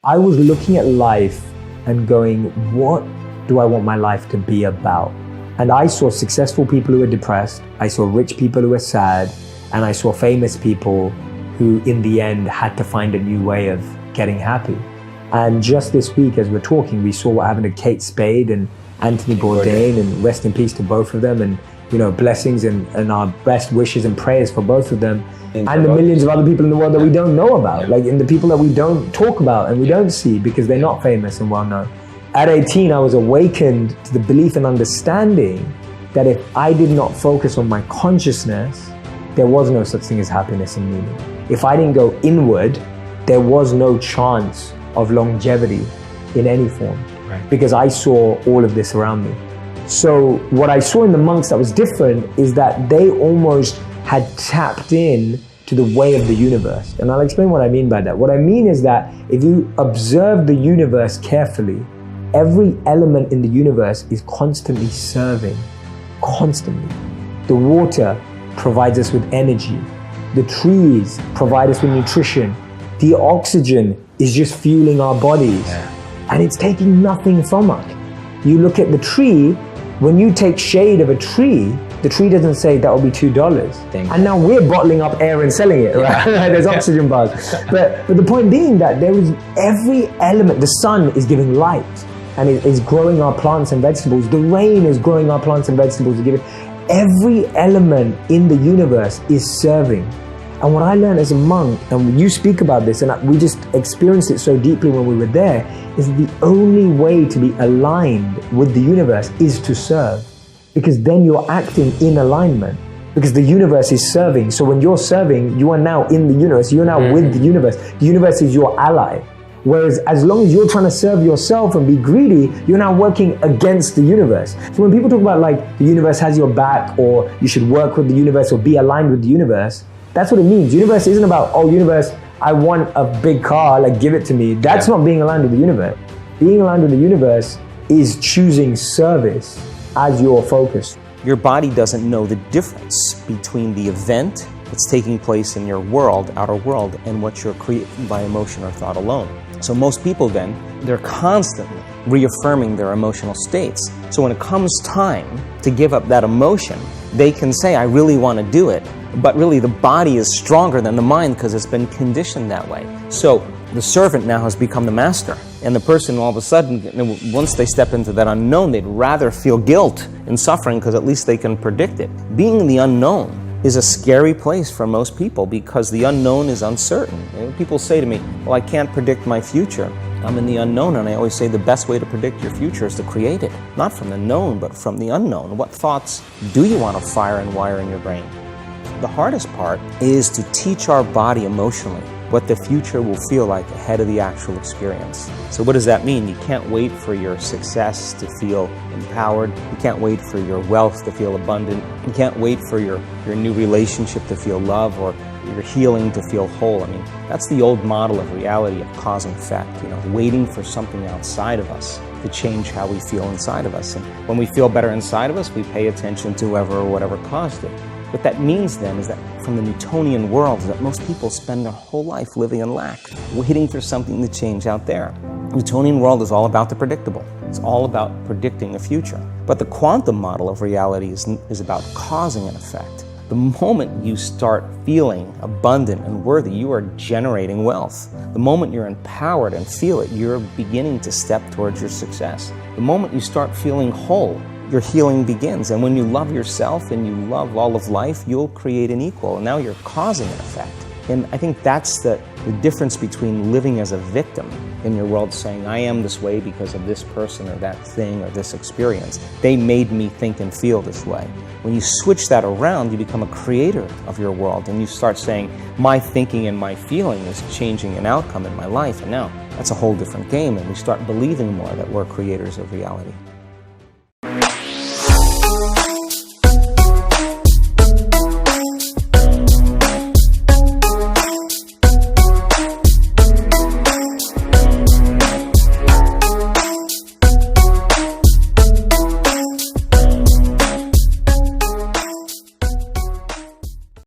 I was looking at life and going, what do I want my life to be about? And I saw successful people who were depressed, I saw rich people who were sad, and I saw famous people who in the end had to find a new way of getting happy. And just this week as we're talking, we saw what happened to Kate Spade and Anthony Bourdain, and rest in peace to both of them, and blessings and our best wishes and prayers for both of them. And the millions of other people in the world that we don't know about, and the people that we don't talk about and we don't see because they're not famous and well known. At 18, I was awakened to the belief and understanding that if I did not focus on my consciousness, there was no such thing as happiness and meaning. If I didn't go inward, there was no chance of longevity in any form, because I saw all of this around me. So what I saw in the monks that was different is that they almost had tapped in to the way of the universe. And I'll explain what I mean by that. What I mean is that if you observe the universe carefully, every element in the universe is constantly serving, constantly. The water provides us with energy. The trees provide us with nutrition. The oxygen is just fueling our bodies. And it's taking nothing from us. You look at the tree, when you take shade of a tree, the tree doesn't say that will be $2. And now we're bottling up air and selling it, right? There's oxygen bars. But the point being that there is every element. The sun is giving light and it is growing our plants and vegetables. The rain is growing our plants and vegetables. Every element in the universe is serving. And what I learned as a monk, and you speak about this, and we just experienced it so deeply when we were there, is the only way to be aligned with the universe is to serve. Because then you're acting in alignment. Because the universe is serving. So when you're serving, you are now in the universe. You're now with the universe. The universe is your ally. Whereas as long as you're trying to serve yourself and be greedy, you're now working against the universe. So when people talk about like the universe has your back, or you should work with the universe or be aligned with the universe, that's what it means. Universe isn't about, oh universe, I want a big car, like give it to me. That's not being aligned with the universe. Being aligned with the universe is choosing service as your focus. Your body doesn't know the difference between the event that's taking place in your world, outer world, and what you're creating by emotion or thought alone. So most people then, they're constantly reaffirming their emotional states. So when it comes time to give up that emotion, they can say, I really want to do it. But really the body is stronger than the mind because it's been conditioned that way. So the servant now has become the master. And the person all of a sudden, once they step into that unknown, they'd rather feel guilt and suffering because at least they can predict it. Being in the unknown is a scary place for most people because the unknown is uncertain. And people say to me, well, I can't predict my future. I'm in the unknown, and I always say the best way to predict your future is to create it. Not from the known, but from the unknown. What thoughts do you want to fire and wire in your brain? The hardest part is to teach our body emotionally what the future will feel like ahead of the actual experience. So what does that mean? You can't wait for your success to feel empowered. You can't wait for your wealth to feel abundant. You can't wait for your new relationship to feel love, or your healing to feel whole. I mean, that's the old model of reality, of cause and effect, waiting for something outside of us to change how we feel inside of us. And when we feel better inside of us, we pay attention to whoever or whatever caused it. What that means then is that from the Newtonian world, is that most people spend their whole life living in lack, waiting for something to change out there. The Newtonian world is all about the predictable. It's all about predicting the future. But the quantum model of reality is about causing an effect. The moment you start feeling abundant and worthy, you are generating wealth. The moment you're empowered and feel it, you're beginning to step towards your success. The moment you start feeling whole, your healing begins. And when you love yourself and you love all of life, you'll create an equal. And now you're causing an effect. And I think that's the difference between living as a victim in your world, saying, I am this way because of this person or that thing or this experience. They made me think and feel this way. When you switch that around, you become a creator of your world, and you start saying, my thinking and my feeling is changing an outcome in my life. And now that's a whole different game, and we start believing more that we're creators of reality.